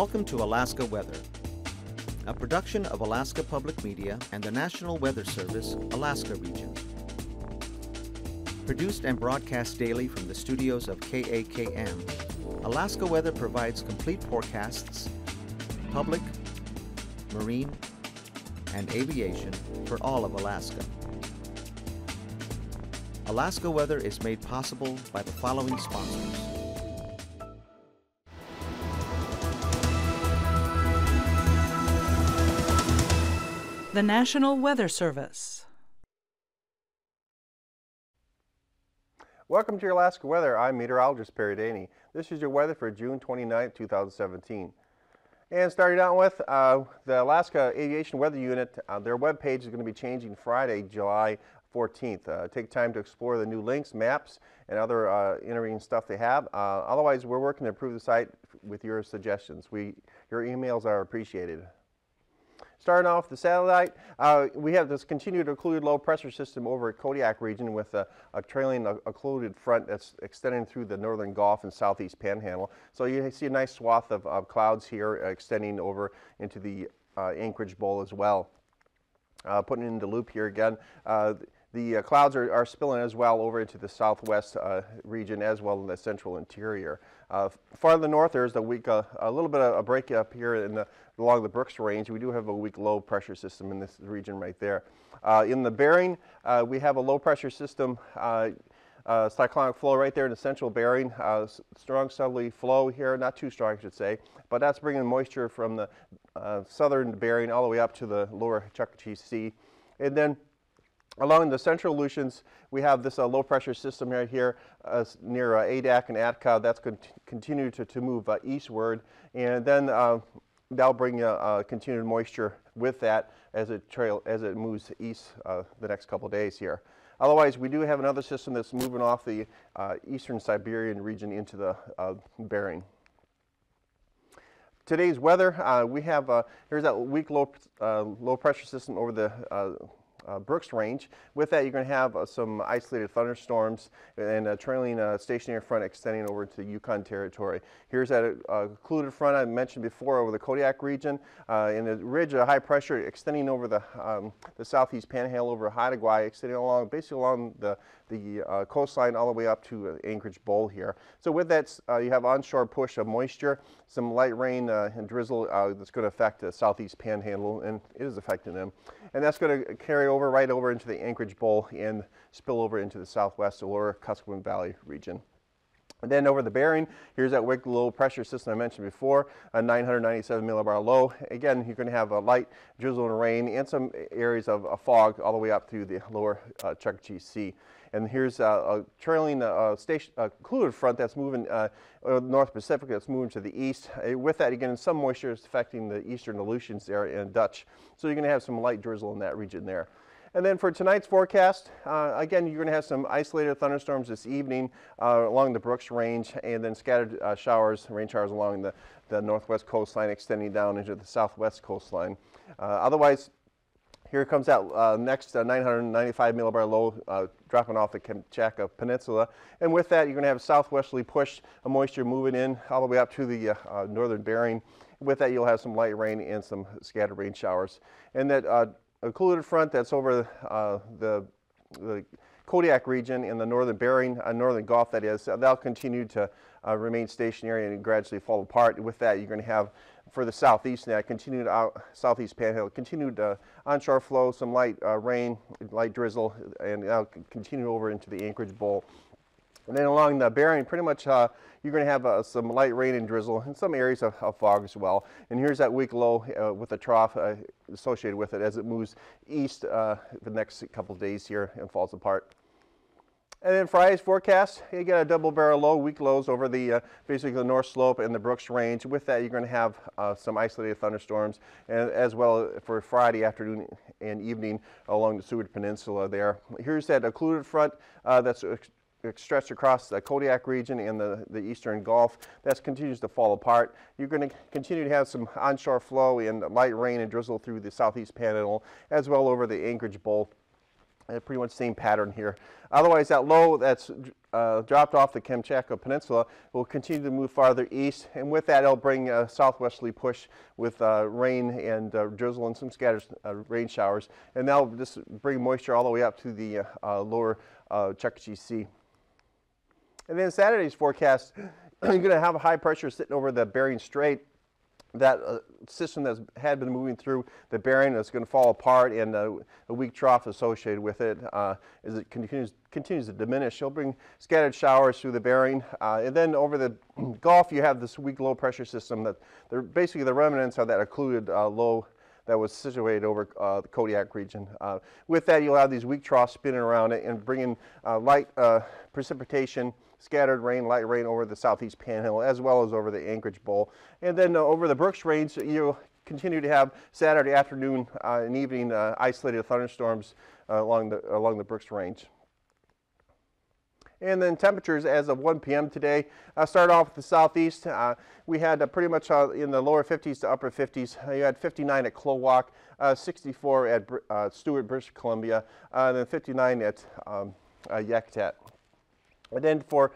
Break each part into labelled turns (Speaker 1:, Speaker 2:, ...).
Speaker 1: Welcome to Alaska Weather, a production of Alaska Public Media and the National Weather Service, Alaska Region. Produced and broadcast daily from the studios of KAKM, Alaska Weather provides complete forecasts, public, marine, and aviation for all of Alaska. Alaska Weather is made possible by the following sponsors.
Speaker 2: The National Weather Service.
Speaker 3: Welcome to your Alaska Weather. I'm meteorologist Percy Dehne. This is your weather for June 29, 2017. And starting out with the Alaska Aviation Weather Unit, their webpage is going to be changing Friday, July 14th. Take time to explore the new links, maps, and other interesting stuff they have. Otherwise, we're working to improve the site with your suggestions. Your emails are appreciated. Starting off the satellite, we have this continued occluded low pressure system over at Kodiak region with a trailing occluded front that's extending through the northern Gulf and southeast panhandle. So you see a nice swath of clouds here extending over into the Anchorage Bowl as well. Putting it into loop here again. The clouds are spilling as well over into the southwest region as well in the central interior. Farther north, there's a little bit of a break up here along the Brooks Range. We do have a weak low pressure system in this region right there. In the Bering, we have a low pressure system, cyclonic flow right there in the central Bering. Strong southerly flow here, not too strong I should say, but that's bringing moisture from the southern Bering all the way up to the lower Chukchi Sea. And then along the central Aleutians, we have this low pressure system right here near Adak and Atka. That's going to continue to move eastward, and then that'll bring continued moisture with that as it moves east the next couple of days here. Otherwise, we do have another system that's moving off the eastern Siberian region into the Bering. Today's weather, we have here's that weak low pressure system over the Brooks Range. With that, you're going to have some isolated thunderstorms and a trailing stationary front extending over to Yukon territory. Here's that occluded front I mentioned before over the Kodiak region, and the ridge of high pressure extending over the southeast panhandle over Haida, extending along basically along the coastline all the way up to Anchorage Bowl here. So with that, you have onshore push of moisture, some light rain and drizzle that's going to affect the southeast panhandle, and it is affecting them. And that's going to carry right over into the Anchorage Bowl and spill over into the southwest lower Kuskokwim Valley region. And then over the Bering, here's that weak low pressure system I mentioned before, a 997 millibar low. Again, you're going to have a light drizzle and rain and some areas of fog all the way up through the lower Chukchi Sea. And here's a trailing occluded front that's moving North Pacific, that's moving to the east. With that, again, some moisture is affecting the eastern Aleutians area and Dutch. So you're going to have some light drizzle in that region there. And then for tonight's forecast, again, you're going to have some isolated thunderstorms this evening along the Brooks Range, and then scattered rain showers along the northwest coastline extending down into the southwest coastline. Otherwise, here comes that next 995 millibar low dropping off the Kamchatka Peninsula. And with that, you're going to have a southwesterly push of moisture moving in all the way up to the northern Bering. With that, you'll have some light rain and some scattered rain showers. And that occluded front that's over the Kodiak region in the northern Bering, northern Gulf that is, that'll continue to remain stationary and gradually fall apart. With that, you're going to have, for the southeast net, continued southeast panhandle, continued onshore flow, some light rain, light drizzle, and that'll continue over into the Anchorage Bowl. And then along the Bering, pretty much you're going to have some light rain and drizzle and some areas of fog as well. And here's that weak low with a trough associated with it as it moves east the next couple of days here and falls apart. And then Friday's forecast, you get a double barrel low, weak lows over the basically the North Slope and the Brooks Range. With that, you're going to have some isolated thunderstorms, and as well for Friday afternoon and evening along the Seward Peninsula there. Here's that occluded front that's stretched across the Kodiak region and the eastern Gulf. That continues to fall apart. You're going to continue to have some onshore flow and light rain and drizzle through the southeast panhandle, as well over the Anchorage Bowl. Pretty much same pattern here. Otherwise, that low that's dropped off the Kamchatka Peninsula will continue to move farther east, and with that, it'll bring a southwesterly push with rain and drizzle and some scattered rain showers, and that'll just bring moisture all the way up to the lower Chukchi Sea. And then Saturday's forecast, you're going to have a high pressure sitting over the Bering Strait. That system that had been moving through the Bering is going to fall apart, and a weak trough associated with it as it continues to diminish. It'll bring scattered showers through the Bering, and then over the Gulf you have this weak low pressure system that they're basically the remnants of that occluded low that was situated over the Kodiak region. With that, you'll have these weak troughs spinning around it and bringing light precipitation, scattered rain, light rain over the southeast panhandle as well as over the Anchorage Bowl. And then over the Brooks Range, you'll continue to have Saturday afternoon and evening isolated thunderstorms along the Brooks Range. And then temperatures as of 1 p.m. today, start off with the southeast. We had pretty much in the lower 50s to upper 50s. You had 59 at Klowak, 64 at Stewart, British Columbia, and then 59 at Yakutat. And then for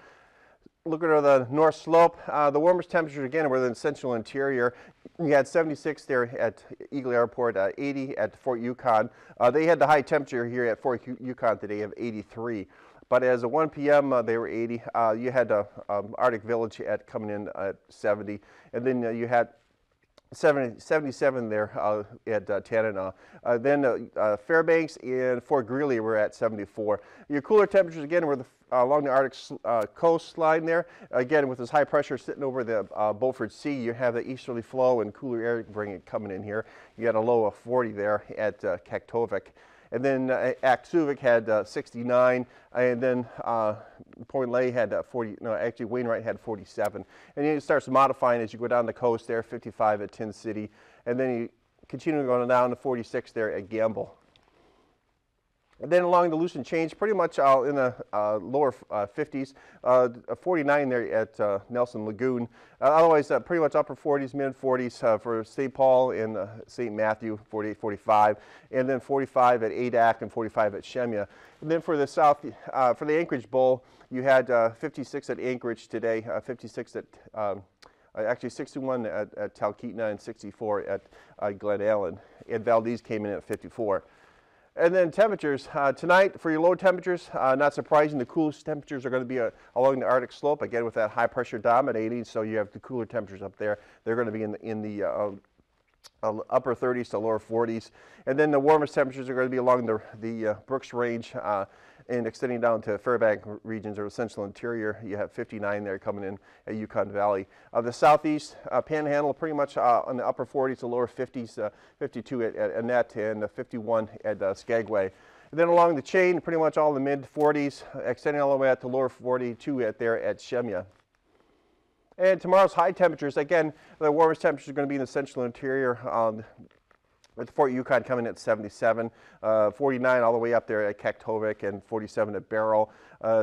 Speaker 3: looking at the north slope, the warmest temperatures again were in the central interior. You had 76 there at Eagle Airport, 80 at Fort Yukon. They had the high temperature here at Fort Yukon today of 83. But as of 1 p.m., they were 80. You had Arctic Village coming in at 70. And then you had 77 there at Tanana. Then Fairbanks and Fort Greely were at 74. Your cooler temperatures again were along the Arctic coastline there. Again, with this high pressure sitting over the Beaufort Sea, you have the easterly flow and cooler air coming in here. You had a low of 40 there at Kaktovik. And then Aksuvik had 69, and then Point Lay had 40, no, actually Wainwright had 47. And then it starts modifying as you go down the coast there, 55 at Tin City, and then you continue going down to 46 there at Gamble. And then along the Lucent Change, pretty much in the lower 50s, 49 there at Nelson Lagoon. Otherwise, pretty much upper 40s, mid 40s for St. Paul and St. Matthew, 48, 45, and then 45 at Adak and 45 at Shemya. And then for the south, for the Anchorage Bowl, you had 56 at Anchorage today, 56 at actually 61 at Talkeetna and 64 at Glen Allen. And Valdez came in at 54. And then temperatures, tonight for your low temperatures, not surprising, the coolest temperatures are going to be along the Arctic slope, again with that high pressure dominating, so you have the cooler temperatures up there. They're going to be in the upper 30s to lower 40s. And then the warmest temperatures are going to be along the Brooks Range and extending down to Fairbanks regions or central interior. You have 59 there coming in at Yukon Valley. The southeast panhandle pretty much on the upper 40s to lower 50s, 52 at Annette and 51 at Skagway. And then along the chain, pretty much all the mid 40s, extending all the way out to lower 42 there at Shemya. And tomorrow's high temperatures, again, the warmest temperatures are going to be in the central interior. With Fort Yukon coming at 77, 49 all the way up there at Kaktovik, and 47 at Barrow,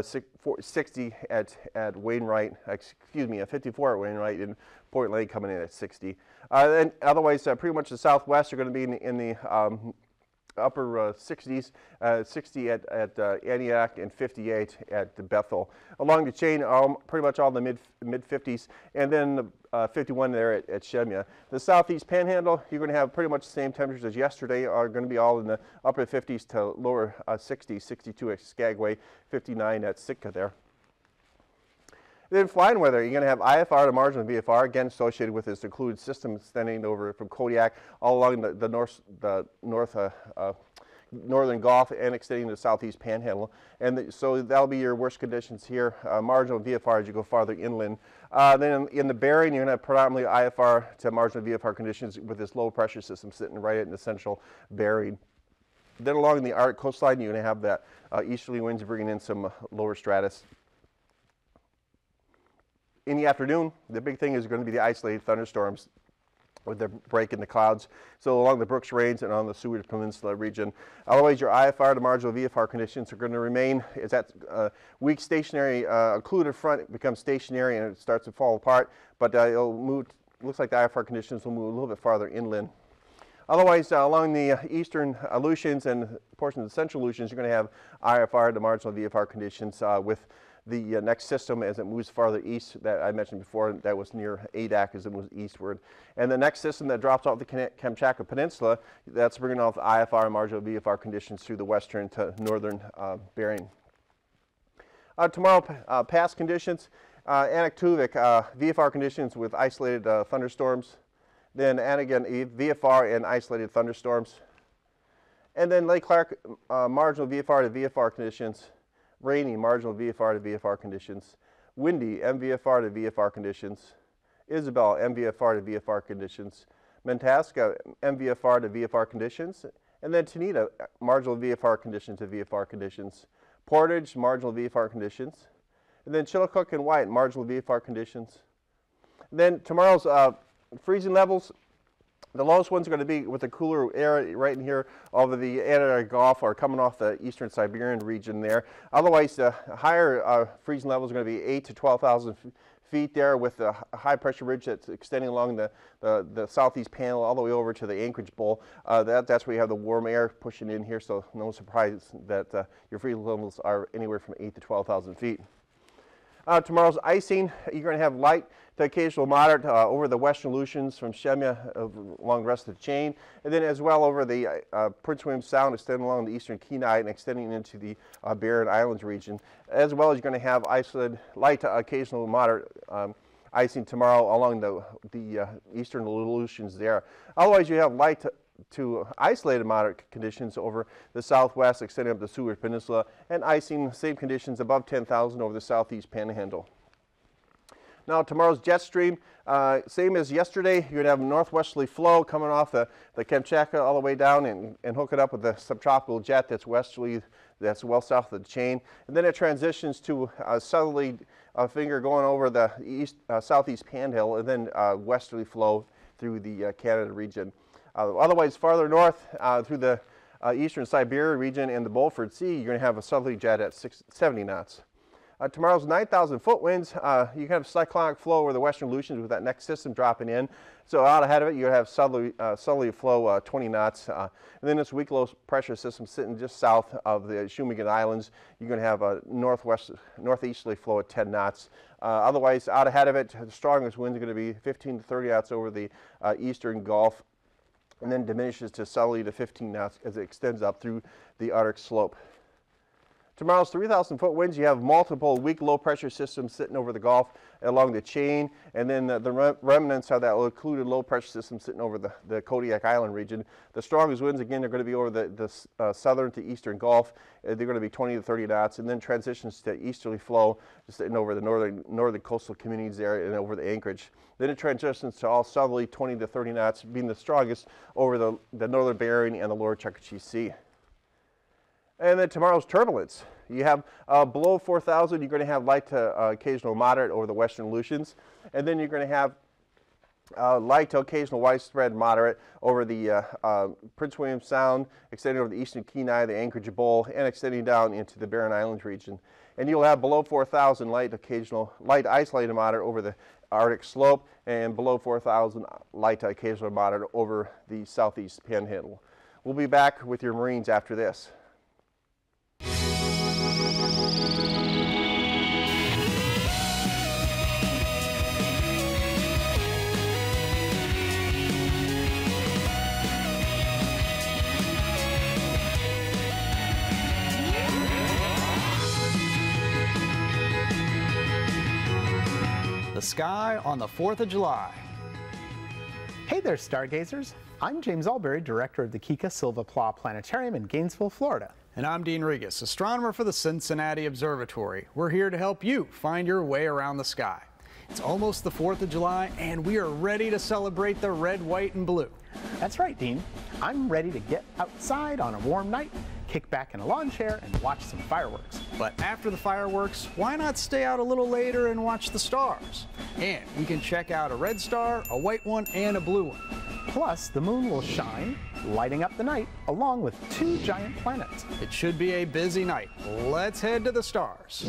Speaker 3: 60 at Wainwright, excuse me, 54 at Wainwright, and Point Lake coming in at 60. And otherwise, pretty much the southwest are going to be in the upper 60s, 60 at Antioch and 58 at Bethel. Along the chain, pretty much all the mid 50s, and then 51 there at Shemya. The southeast panhandle, you're going to have pretty much the same temperatures as yesterday, are going to be all in the upper 50s to lower 60s, 62 at Skagway, 59 at Sitka there. Then flying weather, you're going to have IFR to marginal VFR, again associated with this occluded system extending over from Kodiak all along the northern Gulf and extending to the southeast panhandle. And so that'll be your worst conditions here, marginal VFR as you go farther inland. Then in the Bering, you're going to have predominantly IFR to marginal VFR conditions with this low pressure system sitting right in the central Bering. Then along the Arctic coastline, you're going to have that easterly winds bringing in some lower stratus. In the afternoon, the big thing is going to be the isolated thunderstorms with the break in the clouds. So along the Brooks Range and on the Seward Peninsula region. Otherwise, your IFR to marginal VFR conditions are going to remain. As that weak stationary occluded front becomes stationary and it starts to fall apart, but it'll move. Looks like the IFR conditions will move a little bit farther inland. Otherwise, along the eastern Aleutians and portions of the central Aleutians, you're going to have IFR to marginal VFR conditions with the next system as it moves farther east that I mentioned before. That was near AKwx as it moves eastward. And the next system that drops off the Kamchatka Peninsula, that's bringing off IFR and marginal VFR conditions through the western to northern Bering. Tomorrow, past conditions, AKwx, VFR conditions with isolated thunderstorms. Then again, VFR and isolated thunderstorms. And then Lake Clark, marginal VFR to VFR conditions. Rainy, marginal VFR to VFR conditions. Windy, MVFR to VFR conditions. Isabel, MVFR to VFR conditions. Mentasca, MVFR to VFR conditions. And then Tenita, marginal VFR conditions to VFR conditions. Portage, marginal VFR conditions. And then Chillicook and White, marginal VFR conditions. And then tomorrow's freezing levels, the lowest ones are going to be with the cooler air right in here over the Antarctic Gulf or coming off the eastern Siberian region there. Otherwise, the higher freezing levels are going to be 8,000 to 12,000 feet there with a high pressure ridge that's extending along the southeast panel all the way over to the Anchorage Bowl. That's where you have the warm air pushing in here, so no surprise that your freezing levels are anywhere from 8,000 to 12,000 feet. Tomorrow's icing, you're going to have light to occasional moderate over the western Aleutians from Shemya along the rest of the chain, and then as well over the Prince William Sound, extending along the eastern Kenai and extending into the Barren Islands region, as well as you're going to have isolated light to occasional moderate icing tomorrow along the eastern Aleutians there. Otherwise, you have light to isolated moderate conditions over the southwest, extending up the Seward Peninsula, and icing, same conditions above 10,000 over the southeast panhandle. Now tomorrow's jet stream, same as yesterday, you're going to have a northwesterly flow coming off the Kamchatka all the way down and hook it up with the subtropical jet that's westerly, that's well south of the chain. And then it transitions to a southerly finger going over the southeast panhandle, and then westerly flow through the Canada region. Otherwise, farther north through the eastern Siberia region and the Beaufort Sea, you're going to have a southerly jet at 70 knots. Tomorrow's 9,000 foot winds, you can have cyclonic flow over the western Aleutians with that next system dropping in. So out ahead of it, you have southerly flow 20 knots. And then this weak low pressure system sitting just south of the Shumagon Islands, you're going to have a northeasterly flow at 10 knots. Otherwise, out ahead of it, the strongest winds are going to be 15 to 30 knots over the eastern Gulf, and then diminishes to southerly to 15 knots as it extends up through the Arctic slope. Tomorrow's 3,000 foot winds, you have multiple weak low pressure systems sitting over the Gulf along the chain, and then the remnants of that occluded low pressure system sitting over the Kodiak Island region. The strongest winds, again, are going to be over the southern to eastern Gulf. They're going to be 20 to 30 knots, and then transitions to easterly flow just sitting over the northern coastal communities there and over the Anchorage. Then it transitions to all southerly 20 to 30 knots, being the strongest over the northern Bering and the lower Chukchi Sea. And then tomorrow's turbulence. You have below 4,000, you're going to have light to occasional moderate over the western Aleutians. And then you're going to have light to occasional widespread moderate over the Prince William Sound, extending over the eastern Kenai, the Anchorage Bowl, and extending down into the Barren Islands region. And you'll have below 4,000 light isolated moderate over the Arctic slope, and below 4,000 light to occasional moderate over the southeast panhandle. We'll be back with your Marines after this.
Speaker 4: The sky on the 4th of July.
Speaker 5: Hey there, stargazers. I'm James Albury, director of the Kika Silva Pla Planetarium in Gainesville, Florida.
Speaker 4: And I'm Dean Regas, astronomer for the Cincinnati Observatory. We're here to help you find your way around the sky. It's almost the 4th of July, and we are ready to celebrate the red, white, and blue.
Speaker 5: That's right, Dean. I'm ready to get outside on a warm night, kick back in a lawn chair, and watch some fireworks.
Speaker 4: But after the fireworks, why not stay out a little later and watch the stars? And we can check out a red star, a white one, and a blue one.
Speaker 5: Plus, the moon will shine, lighting up the night, along with 2 giant planets.
Speaker 4: It should be a busy night. Let's head to the stars.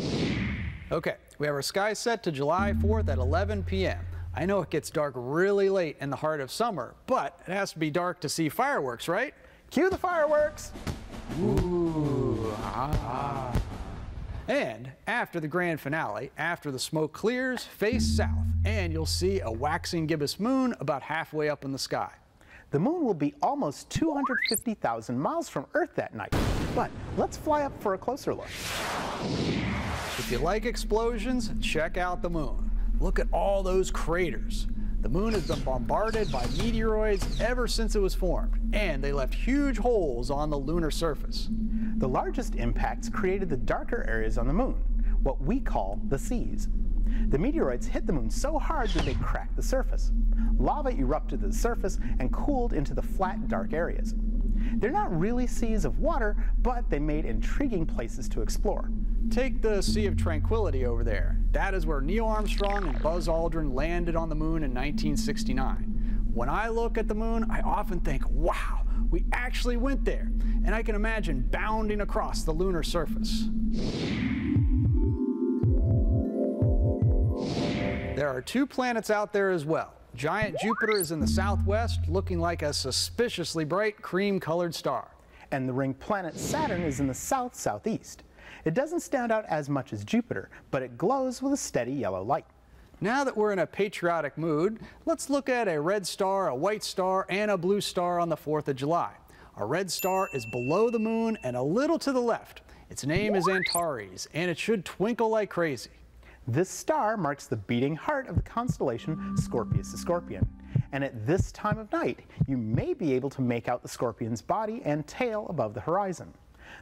Speaker 4: Okay, we have our sky set to July 4th at 11 p.m. I know it gets dark really late in the heart of summer, but it has to be dark to see fireworks, right?
Speaker 5: Cue the fireworks!
Speaker 4: Ooh, ah. And after the grand finale, after the smoke clears, face south, and you'll see a waxing gibbous moon about halfway up in the sky.
Speaker 5: The moon will be almost 250,000 miles from Earth that night, but let's fly up for a closer look.
Speaker 4: If you like explosions, check out the moon. Look at all those craters. The moon has been bombarded by meteoroids ever since it was formed, and they left huge holes on the lunar surface.
Speaker 5: The largest impacts created the darker areas on the moon, what we call the seas. The meteoroids hit the moon so hard that they cracked the surface. Lava erupted to the surface and cooled into the flat, dark areas. They're not really seas of water, but they made intriguing places to explore.
Speaker 4: Take the Sea of Tranquility over there. That is where Neil Armstrong and Buzz Aldrin landed on the moon in 1969. When I look at the moon, I often think, wow, we actually went there. And I can imagine bounding across the lunar surface. There are 2 planets out there as well. Giant Jupiter is in the southwest, looking like a suspiciously bright cream-colored star.
Speaker 5: And the ring planet Saturn is in the south-southeast. It doesn't stand out as much as Jupiter, but it glows with a steady yellow light.
Speaker 4: Now that we're in a patriotic mood, let's look at a red star, a white star, and a blue star on the 4th of July. A red star is below the moon and a little to the left. Its name is Antares, and it should twinkle like crazy.
Speaker 5: This star marks the beating heart of the constellation Scorpius the Scorpion. And at this time of night, you may be able to make out the scorpion's body and tail above the horizon.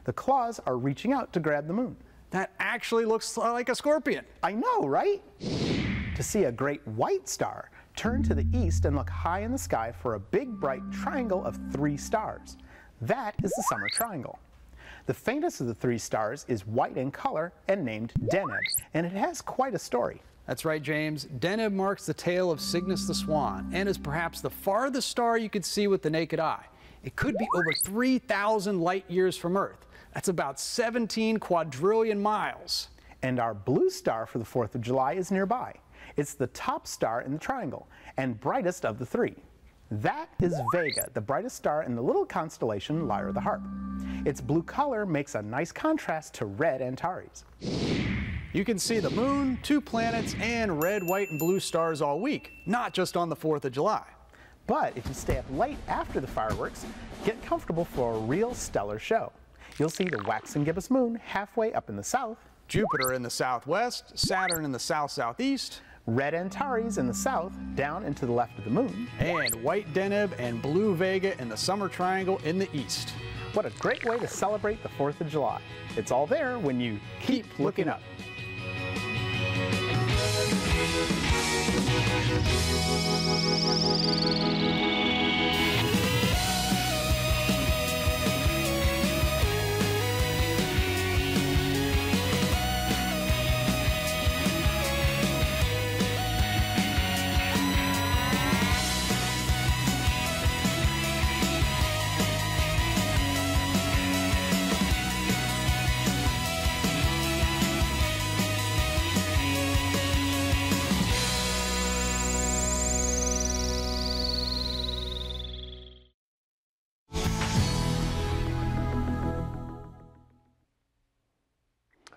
Speaker 5: The claws are reaching out to grab the moon.
Speaker 4: That actually looks like a scorpion.
Speaker 5: I know, right? To see a great white star, turn to the east and look high in the sky for a big bright triangle of 3 stars. That is the summer triangle. The faintest of the 3 stars is white in color and named Dehne, and it has quite a story.
Speaker 4: That's right, James. Dehne marks the tail of Cygnus the Swan and is perhaps the farthest star you could see with the naked eye. It could be over 3,000 light years from Earth. That's about 17 quadrillion miles.
Speaker 5: And our blue star for the 4th of July is nearby. It's the top star in the triangle and brightest of the 3. That is Vega, the brightest star in the little constellation Lyra the Harp. Its blue color makes a nice contrast to red Antares.
Speaker 4: You can see the moon, 2 planets, and red, white, and blue stars all week, not just on the 4th of July.
Speaker 5: But if you stay up late after the fireworks, get comfortable for a real stellar show. You'll see the waxing gibbous moon halfway up in the south,
Speaker 4: Jupiter in the southwest, Saturn in the south-southeast,
Speaker 5: red Antares in the south, down and to the left of the moon,
Speaker 4: and white Deneb and blue Vega in the summer triangle in the east.
Speaker 5: What a great way to celebrate the 4th of July. It's all there when you keep looking up.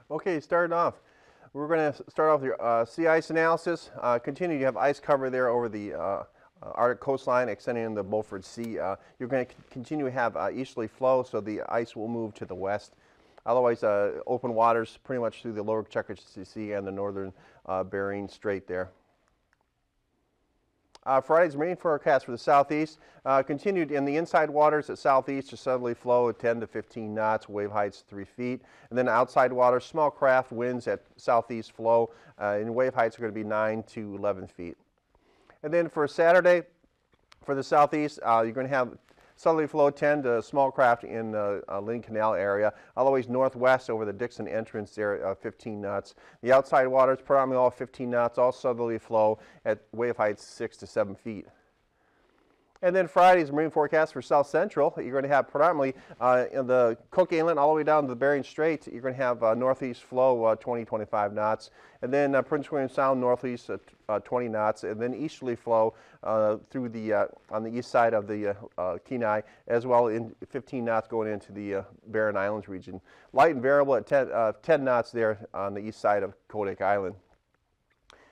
Speaker 3: Okay, starting off, we're going to start off with your sea ice analysis. Continue, you have ice cover there over the Arctic coastline extending in the Beaufort Sea. You're going to continue to have easterly flow, so the ice will move to the west. Otherwise, open waters pretty much through the lower Chukchi Sea and the northern Bering Strait there. Friday's marine forecast for the southeast continued in the inside waters at southeast to southerly flow at 10 to 15 knots, wave heights 3 feet. And then outside waters, small craft winds at southeast flow and wave heights are going to be 9 to 11 feet. And then for Saturday, for the southeast, you're going to have southerly flow 10 to small craft in Lynn Canal area, otherwise northwest over the Dixon entrance there, 15 knots. The outside waters, predominantly all 15 knots, all southerly flow at wave heights 6 to 7 feet. And then Friday's marine forecast for South Central. You're going to have predominantly in the Cook Inlet all the way down to the Bering Strait. You're going to have northeast flow 20-25 knots. And then Prince William Sound northeast 20 knots. And then easterly flow through the on the east side of the Kenai, as well in 15 knots going into the Barren Islands region. Light and variable at 10 knots there on the east side of Kodiak Island.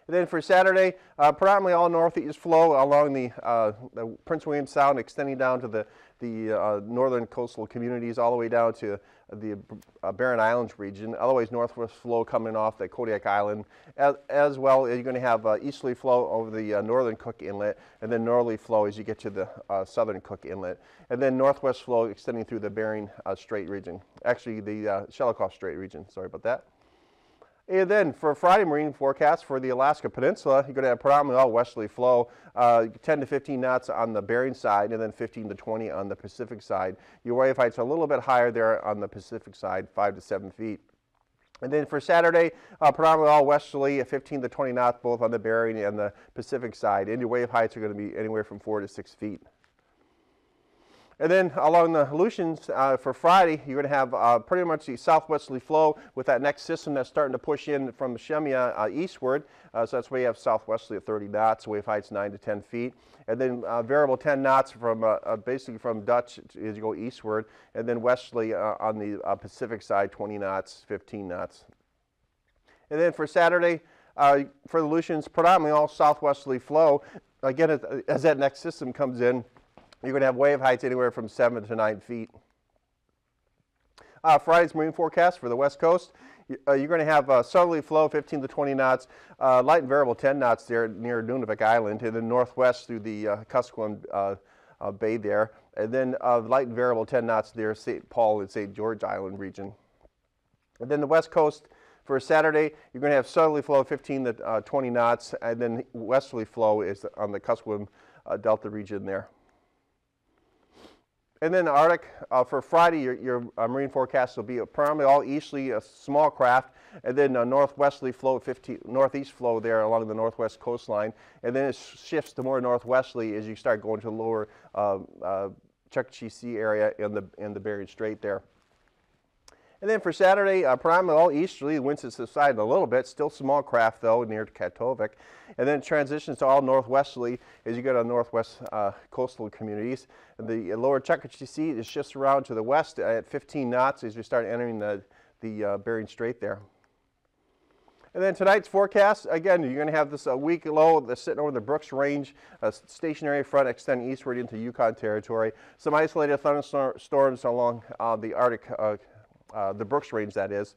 Speaker 3: And then for Saturday, predominantly all northeast flow along the Prince William Sound, extending down to the northern coastal communities, all the way down to the Barren Islands region. Otherwise, northwest flow coming off the Kodiak Island. As well, you're going to have easterly flow over the northern Cook Inlet, and then northerly flow as you get to the southern Cook Inlet. And then northwest flow extending through the Bering Strait region. Actually, the Shelikof Strait region. Sorry about that. And then for Friday marine forecast for the Alaska Peninsula, you're going to have predominantly all westerly flow, 10 to 15 knots on the Bering side, and then 15 to 20 on the Pacific side. Your wave heights are a little bit higher there on the Pacific side, 5 to 7 feet. And then for Saturday, predominantly all westerly, 15 to 20 knots both on the Bering and the Pacific side. And your wave heights are going to be anywhere from 4 to 6 feet. And then along the Aleutians for Friday, you're going to have pretty much the southwesterly flow with that next system that's starting to push in from Shemya eastward. So that's why you have southwesterly at 30 knots, wave heights 9 to 10 feet. And then variable 10 knots from basically from Dutch as you go eastward. And then westerly on the Pacific side, 20 knots, 15 knots. And then for Saturday, for the Aleutians, predominantly all southwesterly flow. Again, as that next system comes in, you're going to have wave heights anywhere from 7 to 9 feet. Friday's marine forecast for the West Coast. You're going to have southerly flow 15 to 20 knots, light and variable 10 knots there near Nunavik Island, and then northwest through the Kuskokwim Bay there, and then light and variable 10 knots near St. Paul and St. George Island region. And then the West Coast for Saturday, you're going to have southerly flow 15 to 20 knots, and then westerly flow is on the Kuskokwim Delta region there. And then the Arctic, for Friday, your marine forecast will be primarily all easterly, small craft, and then northwesterly flow, northeast flow there along the northwest coastline. And then it shifts to more northwesterly as you start going to the lower Chukchi Sea area in the Bering Strait there. And then for Saturday, predominantly all easterly, the winds have subsided a little bit, still small craft though, near Katovik. And then it transitions to all northwesterly as you go to northwest coastal communities. And the lower Chukchi Sea is shifts around to the west at 15 knots as you start entering the Bering Strait there. And then tonight's forecast, again, you're going to have this weak low that's sitting over the Brooks Range, a stationary front extending eastward into Yukon territory. Some isolated thunderstorms along the Arctic, the Brooks Range that is.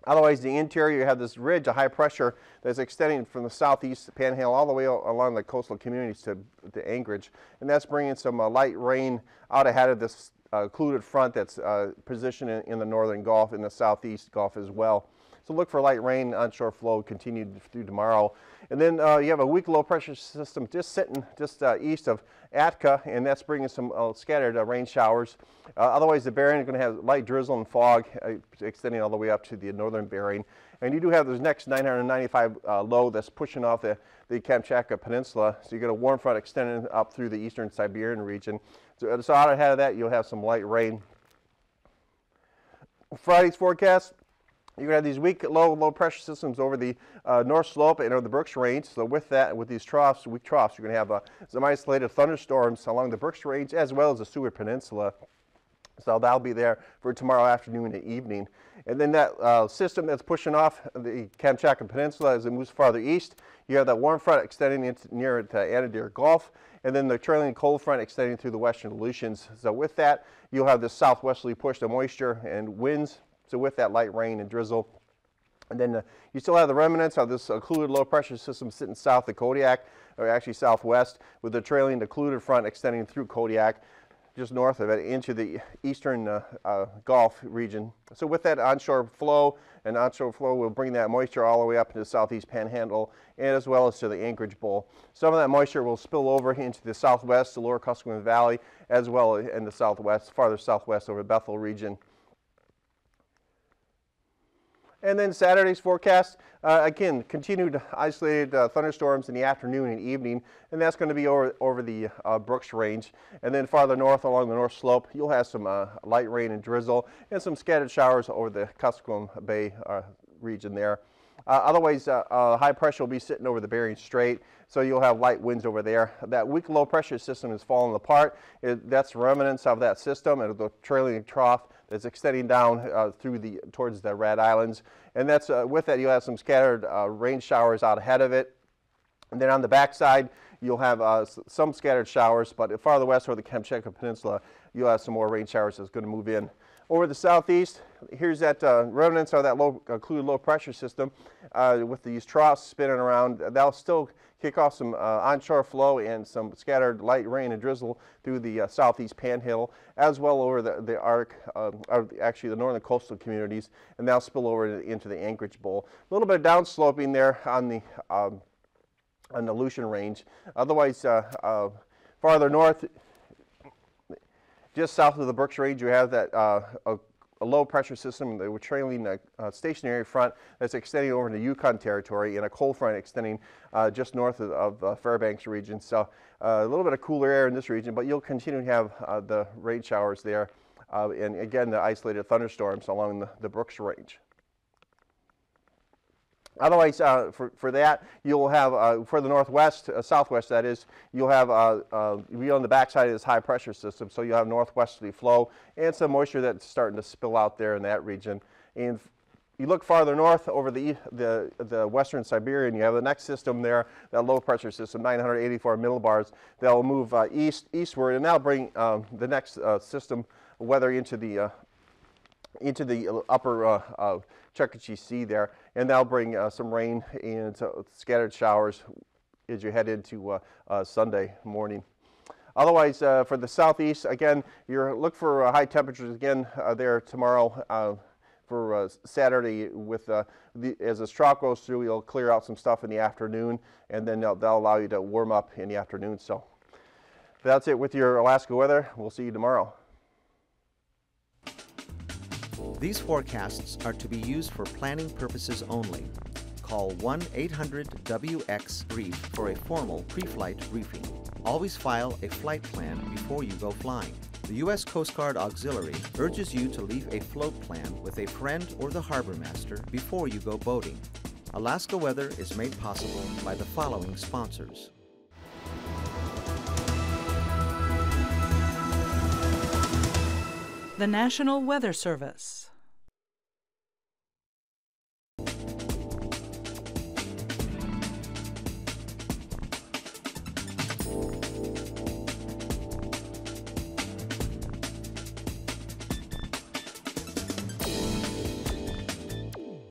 Speaker 3: Otherwise, the interior, you have this ridge, a high pressure that's extending from the southeast panhandle all the way along the coastal communities to Anchorage. And that's bringing some light rain out ahead of this occluded front that's positioned in the northern Gulf, in the southeast Gulf as well. So look for light rain, onshore flow continued through tomorrow. And then you have a weak low pressure system just sitting just east of Atka, and that's bringing some scattered rain showers. Otherwise, the Bering is going to have light drizzle and fog extending all the way up to the northern Bering. And you do have this next 995 low that's pushing off the Kamchatka Peninsula. So you get a warm front extending up through the eastern Siberian region. So out ahead of that, you'll have some light rain. Friday's forecast. You're going to have these weak low pressure systems over the North Slope and over the Brooks Range. So with that, with these troughs, weak troughs, you're going to have some isolated thunderstorms along the Brooks Range as well as the Seward Peninsula. So that'll be there for tomorrow afternoon and evening. And then that system that's pushing off the Kamchatka Peninsula as it moves farther east, you have that warm front extending into near to Anadyr Gulf, and then the trailing cold front extending through the western Aleutians. So with that, you'll have this southwesterly push to moisture and winds. So with that light rain and drizzle. And then you still have the remnants of this occluded low pressure system sitting south of Kodiak, or actually southwest, with the trailing occluded front extending through Kodiak, just north of it, into the eastern Gulf region. So with that onshore flow will bring that moisture all the way up into the southeast panhandle, and as well as to the Anchorage Bowl. Some of that moisture will spill over into the southwest, the lower Kuskokwim Valley, as well as in the southwest, farther southwest over Bethel region. And then Saturday's forecast, again, continued isolated thunderstorms in the afternoon and evening, and that's going to be over the Brooks Range. And then farther north along the north slope, you'll have some light rain and drizzle and some scattered showers over the Kuskokwim Bay region there. Otherwise, high pressure will be sitting over the Bering Strait, so you'll have light winds over there. That weak low pressure system is falling apart. That's remnants of that system, and the trailing trough that's extending down towards the Red Islands. And that's with that, you'll have some scattered rain showers out ahead of it. And then on the backside, you'll have some scattered showers, but farther west over the Kamchatka Peninsula, you'll have some more rain showers that's going to move in. Over the southeast, here's that remnants of that included low pressure system with these troughs spinning around. That'll still kick off some onshore flow and some scattered light rain and drizzle through the southeast panhandle, as well over the arc, actually the northern coastal communities, and that'll spill over into the Anchorage Bowl. A little bit of downsloping there on the Aleutian Range. Otherwise, farther north, just south of the Brooks Range, you have that a low pressure system that we're trailing a stationary front that's extending over into Yukon territory, and a cold front extending just north of Fairbanks region. So a little bit of cooler air in this region, but you'll continue to have the rain showers there, and again the isolated thunderstorms along the Brooks Range. Otherwise, for that, you'll have, for the northwest, southwest that is, you'll have, you'll be on the backside of this high pressure system, so you'll have northwesterly flow and some moisture that's starting to spill out there in that region. And you look farther north over the western Siberian, you have the next system there, that low pressure system, 984 millibars, that'll move eastward, and that'll bring the next system weather into the upper Chukchi Sea there, and that'll bring some rain and scattered showers as you head into Sunday morning. Otherwise, for the southeast, again, look for high temperatures again there tomorrow for Saturday. As the trough goes through, you'll clear out some stuff in the afternoon, and then that'll allow you to warm up in the afternoon. So that's it with your Alaska weather. We'll see you tomorrow.
Speaker 1: These forecasts are to be used for planning purposes only. Call 1-800-WX-BRIEF for a formal pre-flight briefing. Always file a flight plan before you go flying. The U.S. Coast Guard Auxiliary urges you to leave a float plan with a friend or the harbor master before you go boating. Alaska Weather is made possible by the following sponsors.
Speaker 2: The National Weather Service.